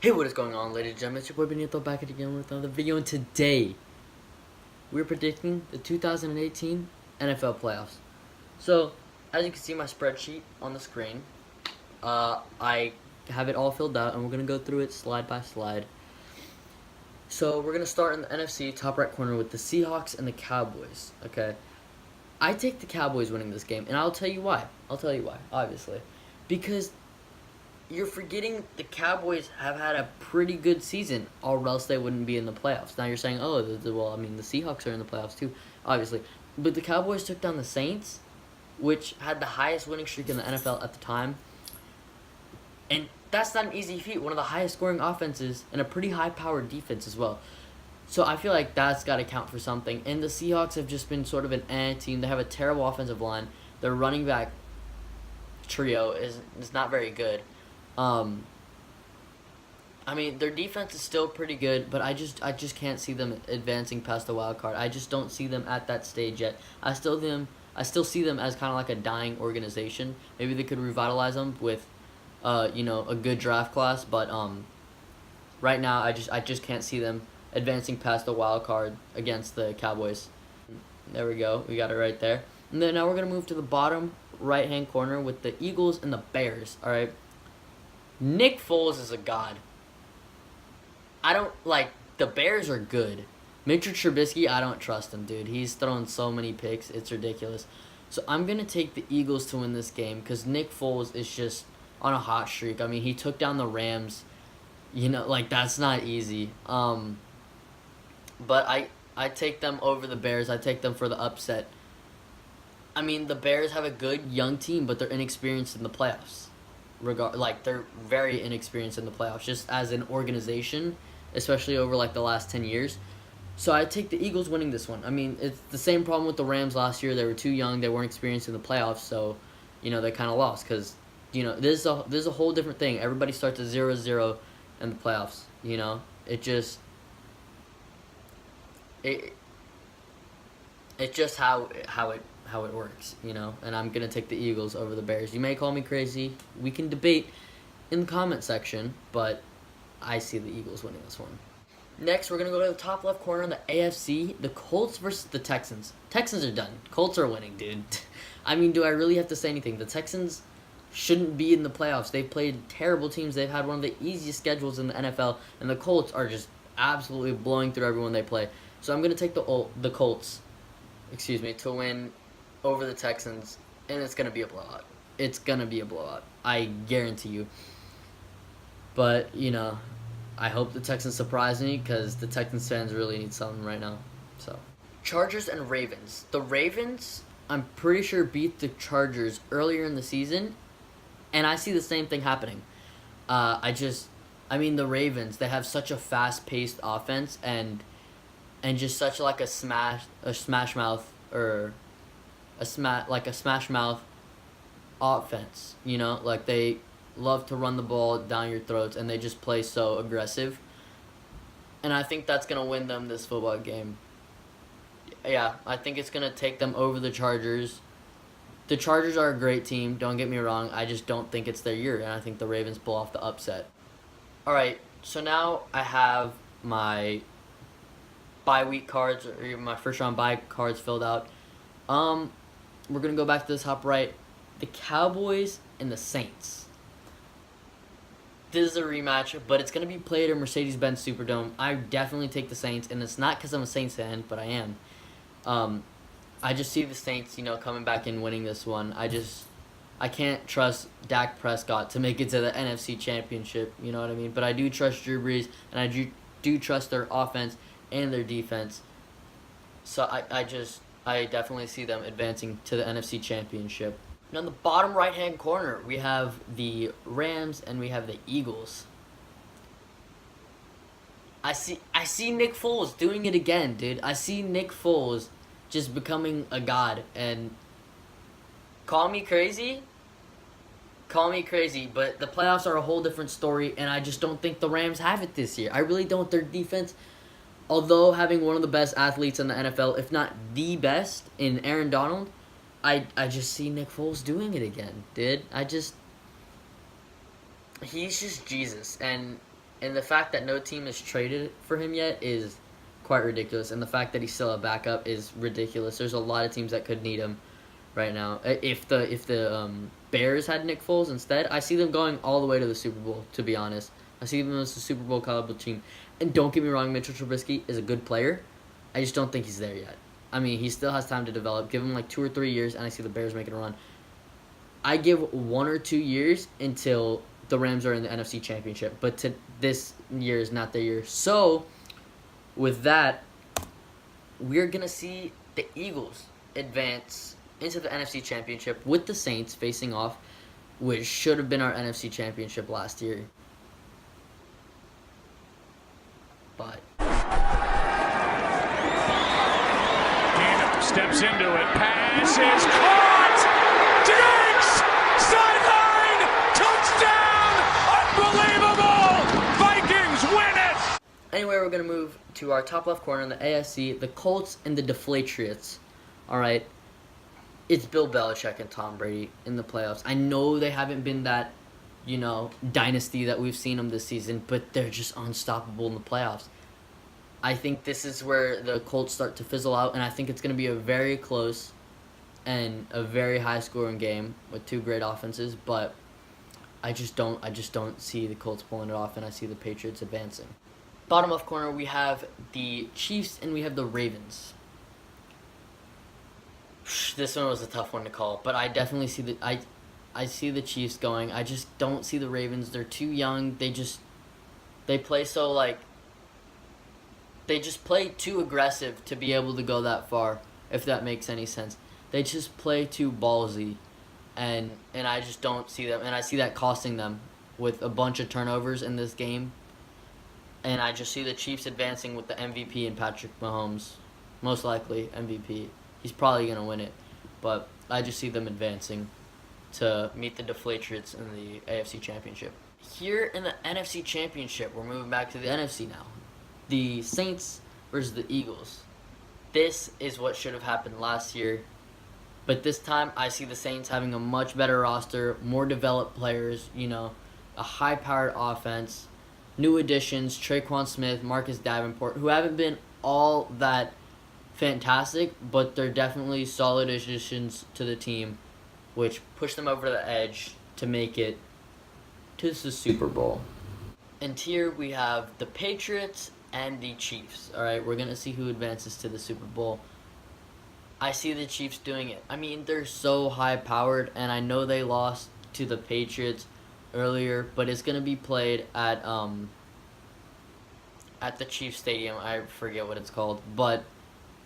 Hey, what is going on, ladies and gentlemen? It's your boy Benito back again with another video, and today we're predicting the 2018 NFL playoffs. So, as you can see my spreadsheet on the screen, I have it all filled out, and we're going to go through it slide by slide. So, we're going to start in the NFC top right corner with the Seahawks and the Cowboys, okay? I take the Cowboys winning this game, and I'll tell you why. Obviously. Because you're forgetting the Cowboys have had a pretty good season, or else they wouldn't be in the playoffs. Now you're saying, oh, well, I mean, the Seahawks are in the playoffs too, obviously. But the Cowboys took down the Saints, which had the highest winning streak in the NFL at the time. And that's not an easy feat. One of the highest scoring offenses and a pretty high-powered defense as well. So I feel like that's got to count for something. And the Seahawks have just been sort of an team. They have a terrible offensive line. Their running back trio is not very good. I mean, their defense is still pretty good, but I just can't see them advancing past the wild card. I just don't see them at that stage yet. I still see them as kind of like a dying organization. Maybe they could revitalize them with, a good draft class. But right now I just can't see them advancing past the wild card against the Cowboys. There we go. We got it right there. And then now we're gonna move to the bottom right hand corner with the Eagles and the Bears. All right. Nick Foles is a god. I don't like the Bears are good. Mitchell Trubisky, I don't trust him, dude. He's thrown so many picks, it's ridiculous. So I'm gonna take the Eagles to win this game because Nick Foles is just on a hot streak. I mean, he took down the Rams. Like that's not easy. But I take them over the Bears. I take them for the upset. I mean, the Bears have a good young team, but they're inexperienced in the playoffs. They're very inexperienced in the playoffs, just as an organization, especially over like the last 10 years. So I take the Eagles winning this one. I mean, it's the same problem with the Rams last year. They were too young. They weren't experienced in the playoffs, so they kind of lost because this is a whole different thing. Everybody starts at 0-0 in the playoffs. It just it it's just how it works, and I'm going to take the Eagles over the Bears. You may call me crazy. We can debate in the comment section, but I see the Eagles winning this one. Next, we're going to go to the top left corner in the AFC, the Colts versus the Texans. Texans are done. Colts are winning, dude. I mean, do I really have to say anything? The Texans shouldn't be in the playoffs. They've played terrible teams. They've had one of the easiest schedules in the NFL, and the Colts are just absolutely blowing through everyone they play. So I'm going to take the Colts, to win over the Texans, and it's going to be a blowout. It's going to be a blowout. I guarantee you. But, I hope the Texans surprise me because the Texans fans really need something right now. So, Chargers and Ravens. The Ravens, I'm pretty sure, beat the Chargers earlier in the season, and I see the same thing happening. The Ravens, they have such a fast-paced offense and just such like a smash mouth or a smash mouth offense. Like they love to run the ball down your throats and they just play so aggressive. And I think that's gonna win them this football game. Yeah, I think it's gonna take them over the Chargers. The Chargers are a great team, don't get me wrong. I just don't think it's their year, and I think the Ravens pull off the upset. Alright, so now I have my bye week cards, or my first round bye cards filled out. We're going to go back to the top right. The Cowboys and the Saints. This is a rematch, but it's going to be played at Mercedes-Benz Superdome. I definitely take the Saints, and it's not because I'm a Saints fan, but I am. I just see the Saints, coming back and winning this one. I can't trust Dak Prescott to make it to the NFC Championship, you know what I mean? But I do trust Drew Brees, and I do trust their offense and their defense. So I definitely see them advancing to the NFC Championship. Now in the bottom right-hand corner, we have the Rams and we have the Eagles. I see Nick Foles doing it again, dude. I see Nick Foles just becoming a god. And call me crazy, but the playoffs are a whole different story, and I just don't think the Rams have it this year. I really don't. Their defense, although having one of the best athletes in the NFL, if not the best, in Aaron Donald, I just see Nick Foles doing it again, dude. He's just Jesus, and And the fact that no team has traded for him yet is quite ridiculous. And the fact that he's still a backup is ridiculous. There's a lot of teams that could need him right now. If the Bears had Nick Foles instead, I see them going all the way to the Super Bowl, to be honest. I see them as a Super Bowl caliber team. And don't get me wrong, Mitchell Trubisky is a good player. I just don't think he's there yet. I mean, he still has time to develop. Give him like 2 or 3 years, and I see the Bears making a run. I give 1 or 2 years until the Rams are in the NFC Championship. But this year is not their year. So, with that, we're going to see the Eagles advance into the NFC Championship with the Saints facing off, which should have been our NFC Championship last year. But Gano steps into it. Pass is caught. Diggs! Sideline! Touchdown! Unbelievable! Vikings win it! Anyway, we're going to move to our top left corner in the AFC, the Colts and the Deflatriots. All right. It's Bill Belichick and Tom Brady in the playoffs. I know they haven't been that, dynasty that we've seen them this season, but they're just unstoppable in the playoffs. I think this is where the Colts start to fizzle out, and I think it's going to be a very close and a very high-scoring game with 2 great offenses, but I just don't see the Colts pulling it off, and I see the Patriots advancing. Bottom left corner, we have the Chiefs and we have the Ravens. This one was a tough one to call, but I definitely see I see the Chiefs going. I just don't see the Ravens. They're too young. They play so they just play too aggressive to be able to go that far, if that makes any sense. They just play too ballsy, and I just don't see them, and I see that costing them with a bunch of turnovers in this game. And I just see the Chiefs advancing with the MVP and Patrick Mahomes, most likely MVP. He's probably going to win it, but I just see them advancing to meet the Deflatriots in the AFC Championship. Here in the NFC Championship, we're moving back to the NFC now. The Saints versus the Eagles. This is what should have happened last year, but this time I see the Saints having a much better roster, more developed players, a high-powered offense, new additions, Traquan Smith, Marcus Davenport, who haven't been all that fantastic, but they're definitely solid additions to the team, which push them over the edge to make it to the Super Bowl. And here we have the Patriots and the Chiefs. All right, we're going to see who advances to the Super Bowl. I see the Chiefs doing it. I mean, they're so high-powered, and I know they lost to the Patriots earlier, but it's going to be played at the Chiefs Stadium. I forget what it's called, but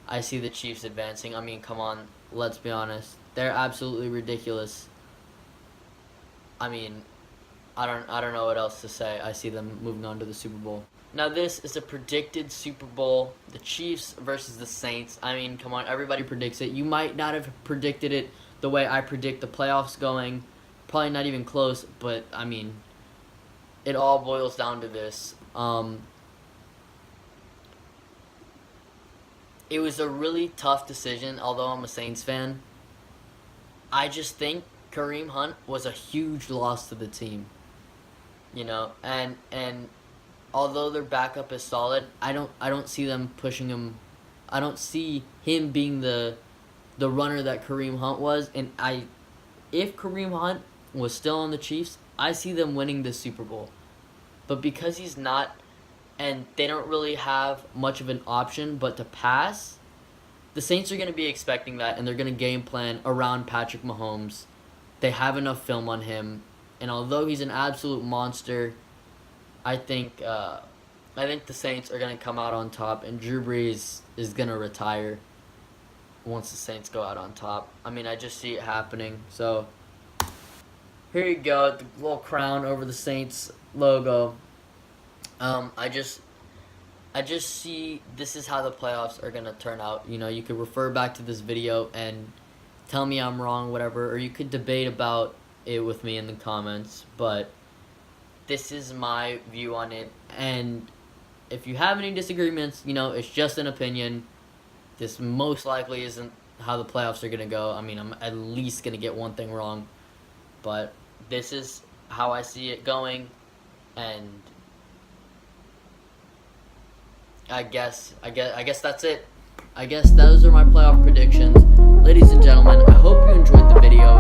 I see the Chiefs advancing. I mean, come on, let's be honest. They're absolutely ridiculous. I mean, I don't know what else to say. I see them moving on to the Super Bowl. Now, this is a predicted Super Bowl. The Chiefs versus the Saints. I mean, come on, everybody predicts it. You might not have predicted it the way I predict the playoffs going. Probably not even close, but, I mean, it all boils down to this. It was a really tough decision, although I'm a Saints fan. I just think Kareem Hunt was a huge loss to the team. And although their backup is solid, I don't see them pushing him. I don't see him being the runner that Kareem Hunt was. And if Kareem Hunt was still on the Chiefs, I see them winning the Super Bowl. But because he's not, and they don't really have much of an option but to pass, the Saints are going to be expecting that, and they're going to game plan around Patrick Mahomes. They have enough film on him, and although he's an absolute monster, I think the Saints are going to come out on top, and Drew Brees is going to retire once the Saints go out on top. I mean, I just see it happening. So here you go, the little crown over the Saints logo. I just see this is how the playoffs are going to turn out. You could refer back to this video and tell me I'm wrong, whatever, or you could debate about it with me in the comments, but this is my view on it, and if you have any disagreements, it's just an opinion. This most likely isn't how the playoffs are going to go. I mean, I'm at least going to get one thing wrong, but this is how I see it going, and I guess that's it. I guess those are my playoff predictions. Ladies and gentlemen, I hope you enjoyed the video.